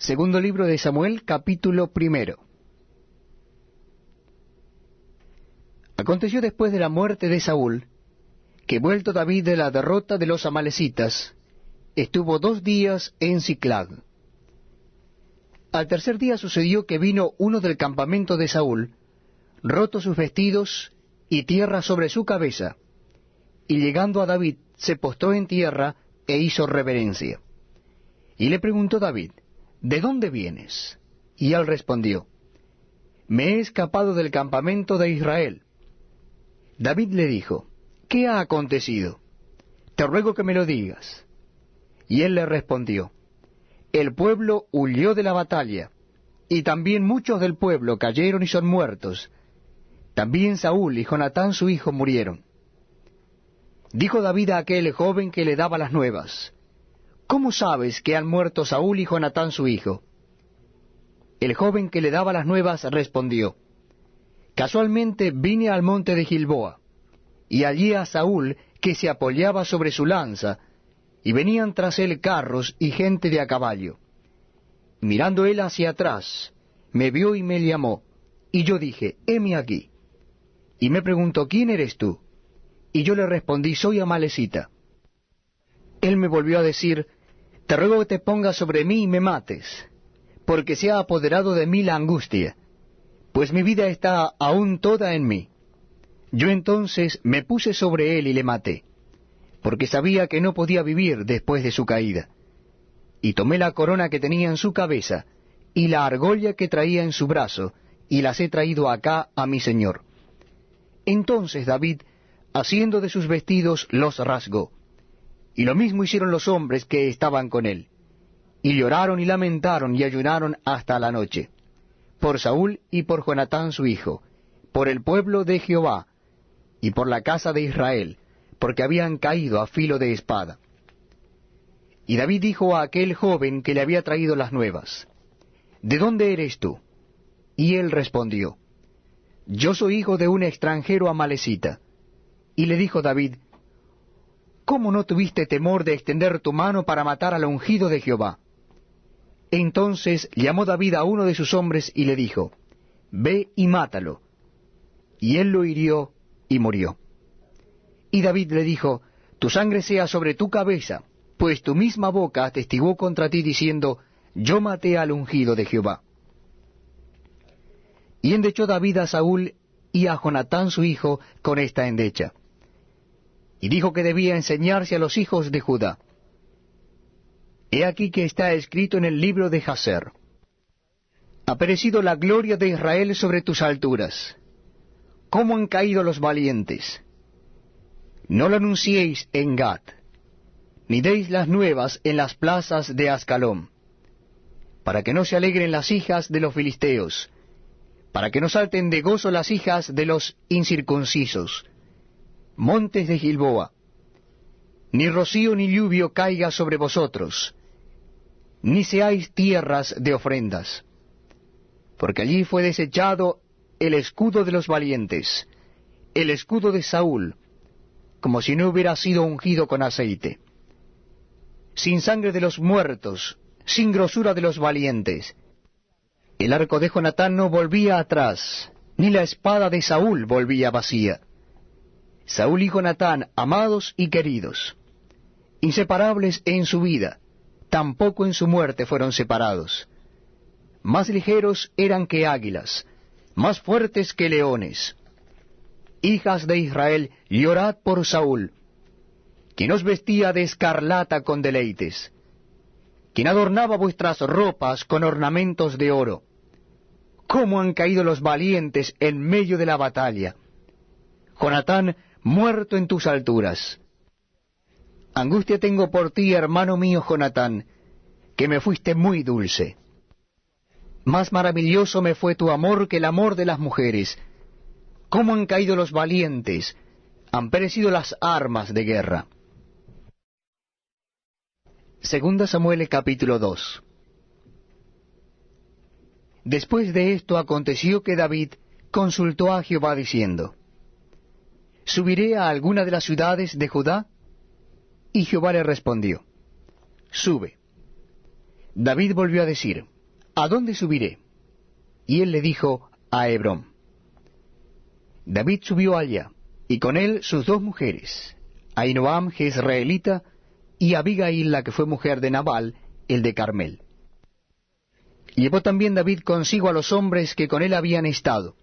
Segundo libro de Samuel, capítulo 1. Aconteció después de la muerte de Saúl, que vuelto David de la derrota de los amalecitas, estuvo 2 días en Siclag. Al tercer día sucedió que vino uno del campamento de Saúl, roto sus vestidos y tierra sobre su cabeza, y llegando a David se postró en tierra e hizo reverencia. Y le preguntó David, ¿de dónde vienes? Y él respondió, me he escapado del campamento de Israel. David le dijo, ¿qué ha acontecido? Te ruego que me lo digas. Y él le respondió, el pueblo huyó de la batalla, y también muchos del pueblo cayeron y son muertos. También Saúl y Jonatán su hijo murieron. Dijo David a aquel joven que le daba las nuevas, ¿cómo sabes que han muerto Saúl y Jonatán su hijo? El joven que le daba las nuevas respondió, casualmente vine al monte de Gilboa, y hallé a Saúl que se apoyaba sobre su lanza, y venían tras él carros y gente de a caballo. Mirando él hacia atrás, me vio y me llamó, y yo dije, heme aquí. Y me preguntó, ¿quién eres tú? Y yo le respondí, soy amalecita. Él me volvió a decir, te ruego que te pongas sobre mí y me mates, porque se ha apoderado de mí la angustia, pues mi vida está aún toda en mí. Yo entonces me puse sobre él y le maté, porque sabía que no podía vivir después de su caída. Y tomé la corona que tenía en su cabeza, y la argolla que traía en su brazo, y las he traído acá a mi señor. Entonces David, haciendo de sus vestidos, los rasgó. Y lo mismo hicieron los hombres que estaban con él. Y lloraron y lamentaron y ayunaron hasta la noche, por Saúl y por Jonatán su hijo, por el pueblo de Jehová, y por la casa de Israel, porque habían caído a filo de espada. Y David dijo a aquel joven que le había traído las nuevas, ¿de dónde eres tú? Y él respondió, yo soy hijo de un extranjero amalecita. Y le dijo David, ¿cómo no tuviste temor de extender tu mano para matar al ungido de Jehová? Entonces llamó David a uno de sus hombres y le dijo, ve y mátalo. Y él lo hirió y murió. Y David le dijo, tu sangre sea sobre tu cabeza, pues tu misma boca atestiguó contra ti diciendo, yo maté al ungido de Jehová. Y endechó David a Saúl y a Jonatán su hijo con esta endecha. Y dijo que debía enseñarse a los hijos de Judá. He aquí que está escrito en el libro de Jaser. Ha perecido la gloria de Israel sobre tus alturas. ¿Cómo han caído los valientes? No lo anunciéis en Gat, ni deis las nuevas en las plazas de Ascalón, para que no se alegren las hijas de los filisteos, para que no salten de gozo las hijas de los incircuncisos. Montes de Gilboa, ni rocío ni lluvio caiga sobre vosotros, ni seáis tierras de ofrendas, porque allí fue desechado el escudo de los valientes, el escudo de Saúl, como si no hubiera sido ungido con aceite. Sin sangre de los muertos, sin grosura de los valientes. El arco de Jonatán no volvía atrás, ni la espada de Saúl volvía vacía. Saúl y Jonatán, amados y queridos, inseparables en su vida, tampoco en su muerte fueron separados. Más ligeros eran que águilas, más fuertes que leones. Hijas de Israel, llorad por Saúl, quien os vestía de escarlata con deleites, quien adornaba vuestras ropas con ornamentos de oro. ¿Cómo han caído los valientes en medio de la batalla? Jonatán, muerto en tus alturas. Angustia tengo por ti, hermano mío Jonatán, que me fuiste muy dulce. Más maravilloso me fue tu amor que el amor de las mujeres. ¿Cómo han caído los valientes? Han perecido las armas de guerra. Segunda Samuel capítulo 2. Después de esto aconteció que David consultó a Jehová diciendo, ¿subiré a alguna de las ciudades de Judá? Y Jehová le respondió, sube. David volvió a decir, ¿a dónde subiré? Y él le dijo, a Hebrón. David subió allá, y con él sus 2 mujeres, Ahinoam jezreelita, y Abigail, la que fue mujer de Nabal, el de Carmel. Llevó también David consigo a los hombres que con él habían estado,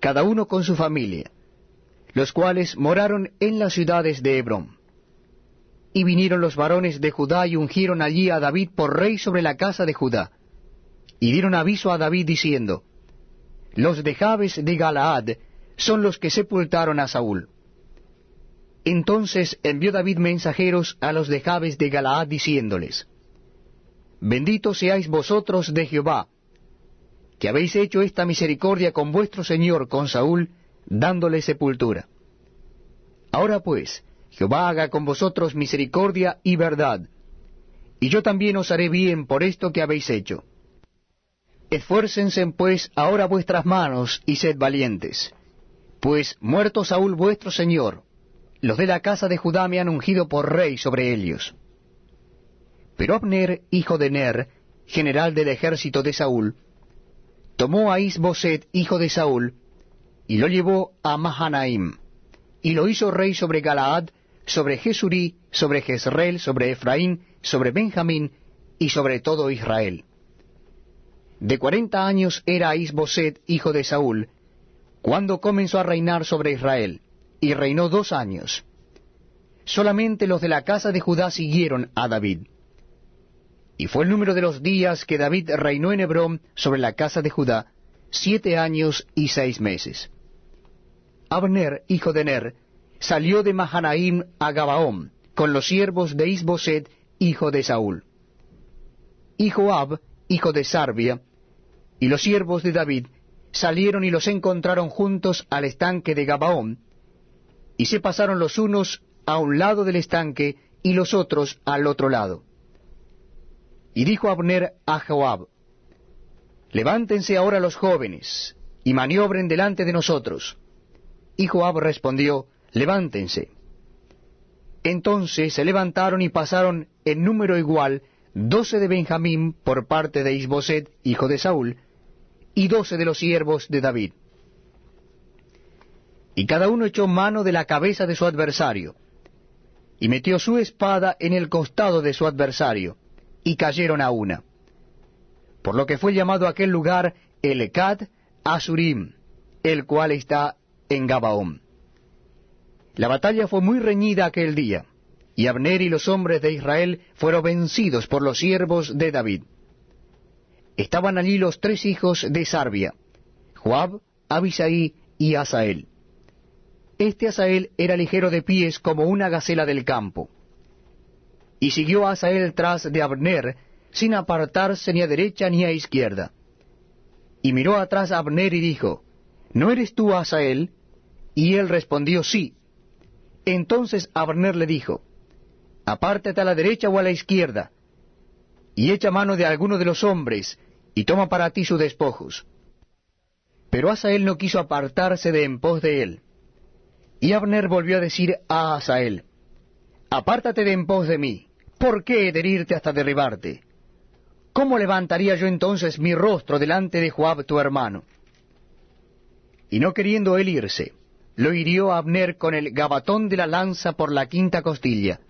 cada uno con su familia, los cuales moraron en las ciudades de Hebrón. Y vinieron los varones de Judá y ungieron allí a David por rey sobre la casa de Judá. Y dieron aviso a David diciendo, los de Jabes de Galaad son los que sepultaron a Saúl. Entonces envió David mensajeros a los de Jabes de Galaad diciéndoles, benditos seáis vosotros de Jehová, que habéis hecho esta misericordia con vuestro señor, con Saúl, dándole sepultura. Ahora pues, Jehová haga con vosotros misericordia y verdad, y yo también os haré bien por esto que habéis hecho. Esfuércense pues ahora vuestras manos y sed valientes, pues muerto Saúl vuestro señor, los de la casa de Judá me han ungido por rey sobre ellos. Pero Abner, hijo de Ner, general del ejército de Saúl, tomó a Is-Boset, hijo de Saúl, y lo llevó a Mahanaim, y lo hizo rey sobre Galaad, sobre Jesurí, sobre Jezreel, sobre Efraín, sobre Benjamín, y sobre todo Israel. De 40 años era Is-Boset, hijo de Saúl, cuando comenzó a reinar sobre Israel, y reinó 2 años. Solamente los de la casa de Judá siguieron a David. Y fue el número de los días que David reinó en Hebrón sobre la casa de Judá, 7 años y 6 meses. Abner, hijo de Ner, salió de Mahanaim a Gabaón, con los siervos de Is-Boset, hijo de Saúl. Y Joab, hijo de Sarbia, y los siervos de David, salieron y los encontraron juntos al estanque de Gabaón, y se pasaron los unos a un lado del estanque, y los otros al otro lado. Y dijo Abner a Joab, levántense ahora los jóvenes, y maniobren delante de nosotros. Y Joab respondió, levántense. Entonces se levantaron y pasaron en número igual 12 de Benjamín por parte de Is-Boset, hijo de Saúl, y 12 de los siervos de David. Y cada uno echó mano de la cabeza de su adversario, y metió su espada en el costado de su adversario, y cayeron a una. Por lo que fue llamado aquel lugar Elecad Asurim, el cual está en Gabaón. La batalla fue muy reñida aquel día, y Abner y los hombres de Israel fueron vencidos por los siervos de David. Estaban allí los 3 hijos de Sarbia, Joab, Abisai y Asael. Este Asael era ligero de pies como una gacela del campo. Y siguió Asael tras de Abner, sin apartarse ni a derecha ni a izquierda. Y miró atrás a Abner y dijo, ¿no eres tú Asael? Y él respondió, sí. Entonces Abner le dijo, apártate a la derecha o a la izquierda, y echa mano de alguno de los hombres, y toma para ti sus despojos. Pero Asael no quiso apartarse de en pos de él. Y Abner volvió a decir a Asael, apártate de en pos de mí, ¿por qué he de herirte hasta derribarte? ¿Cómo levantaría yo entonces mi rostro delante de Joab tu hermano? Y no queriendo él irse, lo hirió a Abner con el gabatón de la lanza por la 5ª costilla,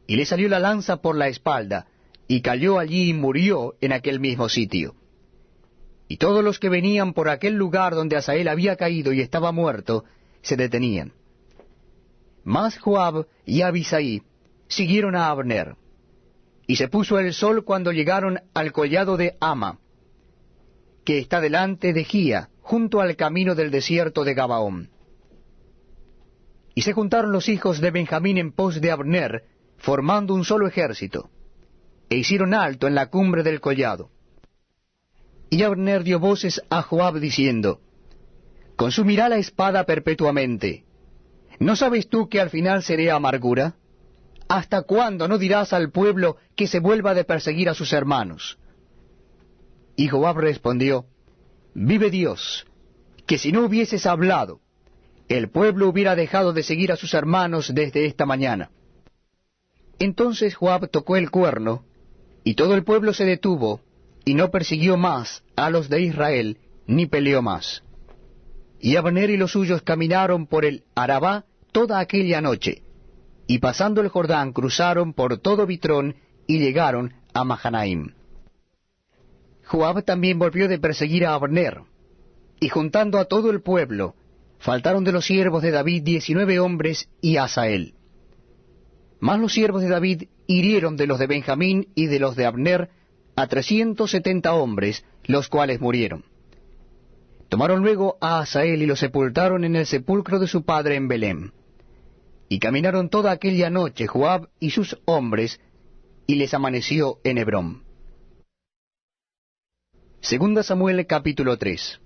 y le salió la lanza por la espalda, y cayó allí y murió en aquel mismo sitio. Y todos los que venían por aquel lugar donde Asael había caído y estaba muerto, se detenían. Mas Joab y Abisai siguieron a Abner, y se puso el sol cuando llegaron al collado de Ama, que está delante de Gía, junto al camino del desierto de Gabaón. Y se juntaron los hijos de Benjamín en pos de Abner, formando un solo ejército, e hicieron alto en la cumbre del collado. Y Abner dio voces a Joab diciendo, consumirá la espada perpetuamente. ¿No sabes tú que al final seré amargura? ¿Hasta cuándo no dirás al pueblo que se vuelva de perseguir a sus hermanos? Y Joab respondió, vive Dios, que si no hubieses hablado, el pueblo hubiera dejado de seguir a sus hermanos desde esta mañana. Entonces Joab tocó el cuerno, y todo el pueblo se detuvo, y no persiguió más a los de Israel, ni peleó más. Y Abner y los suyos caminaron por el Arabá toda aquella noche, y pasando el Jordán cruzaron por todo Bitrón y llegaron a Mahanaim. Joab también volvió de perseguir a Abner, y juntando a todo el pueblo, faltaron de los siervos de David 19 hombres y Asael. Mas los siervos de David hirieron de los de Benjamín y de los de Abner a 370 hombres, los cuales murieron. Tomaron luego a Asael y lo sepultaron en el sepulcro de su padre en Belén. Y caminaron toda aquella noche Joab y sus hombres, y les amaneció en Hebrón. Segunda Samuel capítulo 3.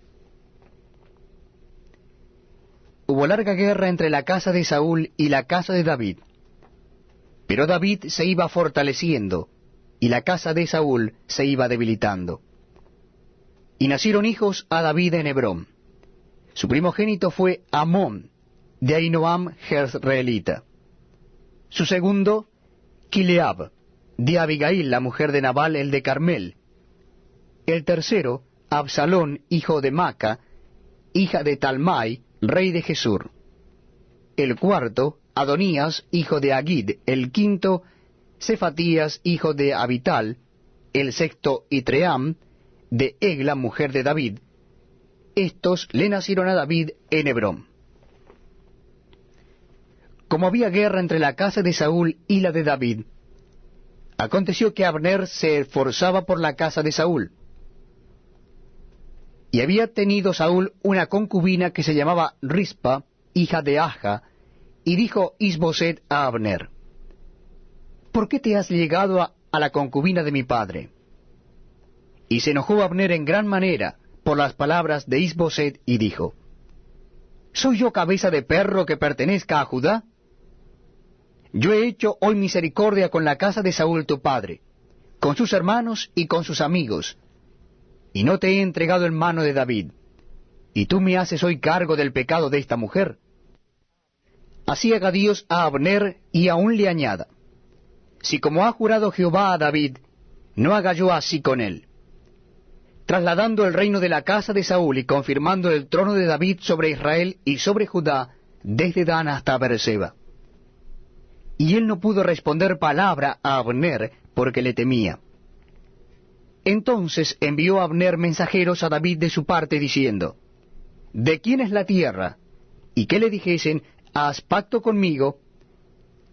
Hubo larga guerra entre la casa de Saúl y la casa de David. Pero David se iba fortaleciendo, y la casa de Saúl se iba debilitando. Y nacieron hijos a David en Hebrón. Su primogénito fue Amón, de Ahinoam Jezreelita. Su segundo, Kileab, de Abigail, la mujer de Nabal el de Carmel. El tercero, Absalón, hijo de Maca, hija de Talmai, rey de Gesur. El cuarto, Adonías, hijo de Agid. El quinto, Cefatías, hijo de Abital. El sexto, Itream, de Egla, mujer de David. Estos le nacieron a David en Hebrón. Como había guerra entre la casa de Saúl y la de David, aconteció que Abner se esforzaba por la casa de Saúl. Y había tenido Saúl una concubina que se llamaba Rispa, hija de Aja, y dijo Isboset a Abner: ¿Por qué te has llegado a la concubina de mi padre? Y se enojó Abner en gran manera por las palabras de Isboset, y dijo: ¿Soy yo cabeza de perro que pertenezca a Judá? Yo he hecho hoy misericordia con la casa de Saúl tu padre, con sus hermanos y con sus amigos, y no te he entregado en mano de David, y tú me haces hoy cargo del pecado de esta mujer. Así haga Dios a Abner, y aún le añada: si como ha jurado Jehová a David, no haga yo así con él, trasladando el reino de la casa de Saúl y confirmando el trono de David sobre Israel y sobre Judá, desde Dan hasta Beerseba. Y él no pudo responder palabra a Abner, porque le temía. Entonces envió Abner mensajeros a David de su parte, diciendo: ¿De quién es la tierra? Y que le dijesen: haz pacto conmigo,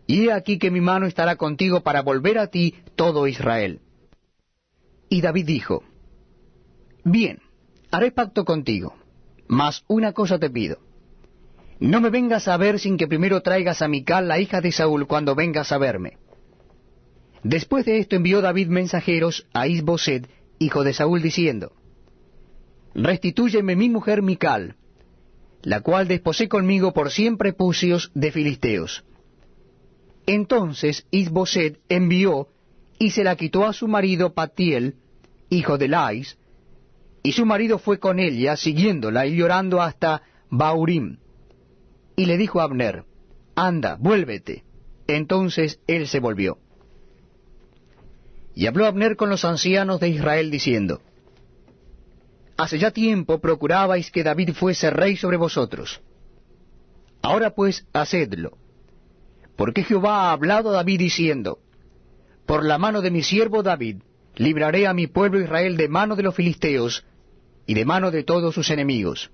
y he aquí que mi mano estará contigo para volver a ti todo Israel. Y David dijo: Bien, haré pacto contigo, mas una cosa te pido: no me vengas a ver sin que primero traigas a Mical, la hija de Saúl, cuando vengas a verme. Después de esto envió David mensajeros a Isboset, hijo de Saúl, diciendo: restitúyeme mi mujer Mical, la cual desposé conmigo por 100 prepucios de filisteos. Entonces Isboset envió y se la quitó a su marido Patiel, hijo de Lais, y su marido fue con ella, siguiéndola y llorando hasta Bahurim. Y le dijo a Abner: anda, vuélvete. Entonces él se volvió. Y habló Abner con los ancianos de Israel, diciendo: hace ya tiempo procurabais que David fuese rey sobre vosotros. Ahora pues hacedlo, porque Jehová ha hablado a David diciendo: por la mano de mi siervo David libraré a mi pueblo Israel de mano de los filisteos y de mano de todos sus enemigos.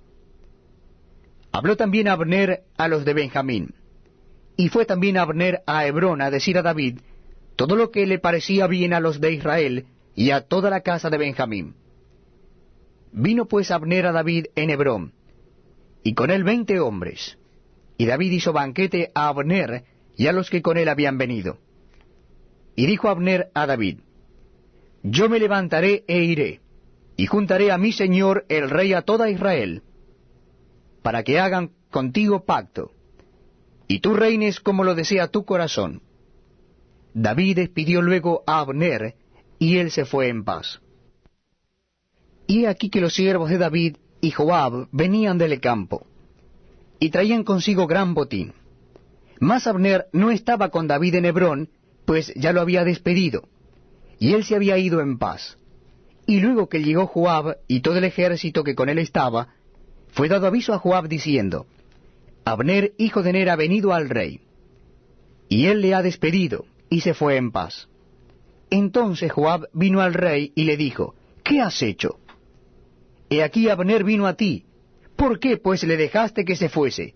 Habló también Abner a los de Benjamín, y fue también Abner a Hebrón a decir a David todo lo que le parecía bien a los de Israel y a toda la casa de Benjamín. Vino pues Abner a David en Hebrón, y con él 20 hombres, y David hizo banquete a Abner y a los que con él habían venido. Y dijo Abner a David: yo me levantaré e iré, y juntaré a mi señor el rey a toda Israel, para que hagan contigo pacto, y tú reines como lo desea tu corazón. David despidió luego a Abner, y él se fue en paz. Y he aquí que los siervos de David y Joab venían del campo, y traían consigo gran botín. Mas Abner no estaba con David en Hebrón, pues ya lo había despedido, y él se había ido en paz. Y luego que llegó Joab y todo el ejército que con él estaba, fue dado aviso a Joab diciendo, Abner, hijo de Ner, ha venido al rey. Y él le ha despedido, y se fue en paz. Entonces Joab vino al rey y le dijo, ¿qué has hecho? He aquí Abner vino a ti. ¿Por qué pues le dejaste que se fuese?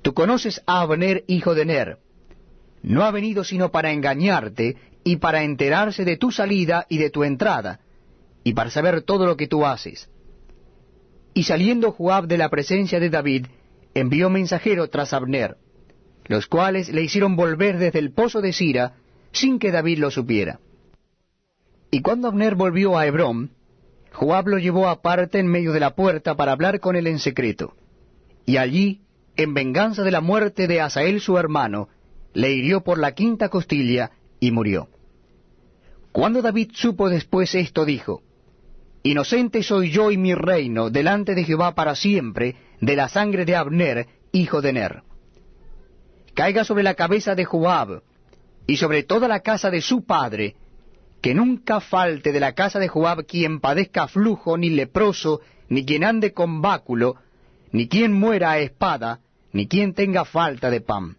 Tú conoces a Abner, hijo de Ner. No ha venido sino para engañarte y para enterarse de tu salida y de tu entrada, y para saber todo lo que tú haces. Y saliendo Joab de la presencia de David, envió mensajero tras Abner, los cuales le hicieron volver desde el pozo de Sira, sin que David lo supiera. Y cuando Abner volvió a Hebrón, Joab lo llevó aparte en medio de la puerta para hablar con él en secreto. Y allí, en venganza de la muerte de Asael su hermano, le hirió por la quinta costilla y murió. Cuando David supo después esto, dijo, Inocente soy yo y mi reino delante de Jehová para siempre de la sangre de Abner, hijo de Ner. Caiga sobre la cabeza de Joab y sobre toda la casa de su padre, que nunca falte de la casa de Joab quien padezca flujo, ni leproso, ni quien ande con báculo, ni quien muera a espada, ni quien tenga falta de pan.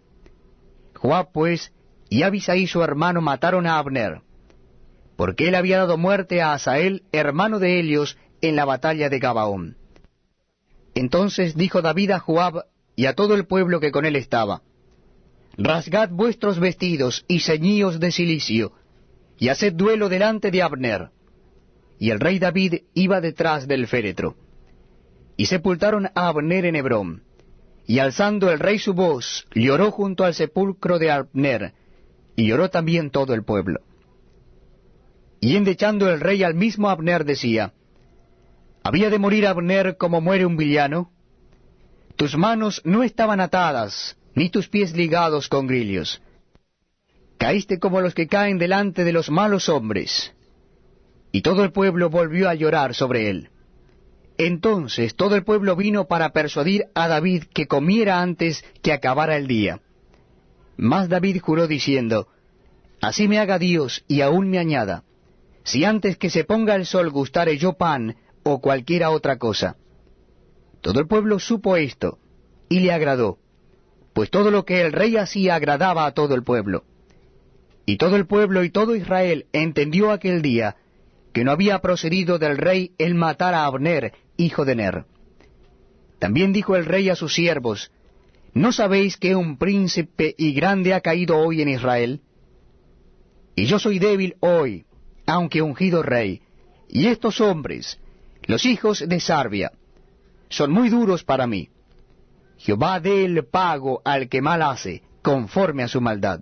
Joab pues y Abisai su hermano mataron a Abner, porque él había dado muerte a Asael, hermano de Helios, en la batalla de Gabaón. Entonces dijo David a Joab y a todo el pueblo que con él estaba, Rasgad vuestros vestidos y ceñíos de cilicio, y haced duelo delante de Abner. Y el rey David iba detrás del féretro. Y sepultaron a Abner en Hebrón. Y alzando el rey su voz, lloró junto al sepulcro de Abner, y lloró también todo el pueblo. Y endechando el rey al mismo Abner decía, ¿había de morir Abner como muere un villano? Tus manos no estaban atadas, ni tus pies ligados con grillos. Caíste como los que caen delante de los malos hombres. Y todo el pueblo volvió a llorar sobre él. Entonces todo el pueblo vino para persuadir a David que comiera antes que acabara el día. Mas David juró diciendo, Así me haga Dios y aún me añada, si antes que se ponga el sol gustare yo pan o cualquiera otra cosa. Todo el pueblo supo esto, y le agradó, pues todo lo que el rey hacía agradaba a todo el pueblo. Y todo el pueblo y todo Israel entendió aquel día que no había procedido del rey el matar a Abner, hijo de Ner. También dijo el rey a sus siervos, ¿no sabéis que un príncipe y grande ha caído hoy en Israel? Y yo soy débil hoy, aunque ungido rey, y estos hombres, los hijos de Sarbia, son muy duros para mí. Jehová dé el pago al que mal hace, conforme a su maldad.